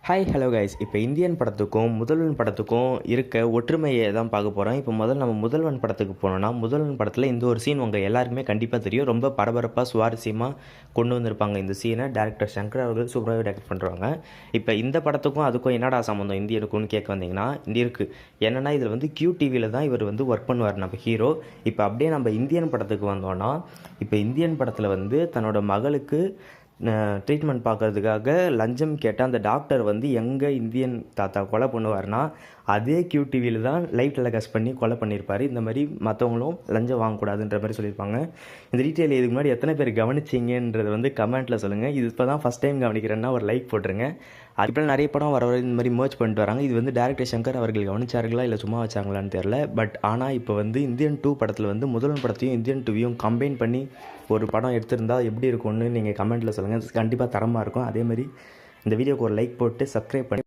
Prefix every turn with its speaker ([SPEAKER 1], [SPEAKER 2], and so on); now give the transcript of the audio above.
[SPEAKER 1] Hi hello guys. இப்போ Indian படத்துக்கும் முதல்வன் படத்துக்கும் இருக்க ஒற்றுமையை தான் பார்க்க போகிறோம். இப்போ நம்ம முதல்வன் படத்துக்கு போனோம்னா, முதல்வன் படத்தில் இந்த ஒரு சீன் உங்கள் எல்லாருக்குமே கண்டிப்பாக தெரியும். ரொம்ப பரபரப்பாக சுவாரஸ்யமாக கொண்டு வந்திருப்பாங்க. இந்த சீனை டேரக்டர் சங்கர் அவர்கள் சூப்பராகவே டேரக்ட் பண்ணுறாங்க. இப்போ இந்த படத்துக்கும் அதுக்கும் என்னடா சம்மந்தம் இந்தியனுக்கும்னு கேட்க வந்தீங்கன்னா, இந்த இருக்குது என்னென்னா, இதில் வந்து QTVயில் தான் இவர் வந்து ஒர்க் பண்ணுவார் நம்ம ஹீரோ. இப்போ அப்படியே நம்ம இந்தியன் படத்துக்கு வந்தோன்னா, இப்போ இந்தியன் படத்தில் வந்து தன்னோட மகளுக்கு ட்ரீட்மெண்ட் பார்க்கறதுக்காக லஞ்சம் கேட்டால் அந்த டாக்டர் வந்து எங்கே இந்தியன் தாத்தா கொலை பண்ணுவார்னா, அதே QTVயில் தான் லைவ் டெலிகாஸ்ட் பண்ணி கொலை பண்ணியிருப்பார். இந்த மாதிரி மற்றவங்களும் லஞ்சம் வாங்கக்கூடாதுன்ற மாதிரி சொல்லியிருப்பாங்க. இந்த டீட்டெயில் இதுக்கு முன்னாடி எத்தனை பேர் கவனிச்சிங்கன்றதை வந்து கமெண்ட்டில் சொல்லுங்கள். இது இப்போ தான் ஃபஸ்ட் டைம் கவனிக்கிறேன்னா ஒரு லைக் போட்டுருங்க. அதுக்கப்புறம் நிறைய படம் வர இந்த மாதிரி மர்ச் பண்ணிட்டு வராங்க. இது வந்து டேரக்டர் சங்கர் அவர்கள் கவனிச்சார்களா இல்லை சும்மா வச்சாங்களான்னு தெரில. பட் ஆனால் இப்போ வந்து இந்தியன் 2 படத்தில் வந்து முதல்வன் படத்தையும் இந்தியன் 2வையும் கம்பைன் பண்ணி ஒரு படம் எடுத்திருந்தால் எப்படி இருக்கும்னு நீங்கள் கமெண்ட்டில் சொல்லுங்கள். கண்டிப்பாக தரமாக இருக்கும். அதேமாதிரி இந்த வீடியோக்கு ஒரு லைக் போட்டு சப்ஸ்கிரைப் பண்ணி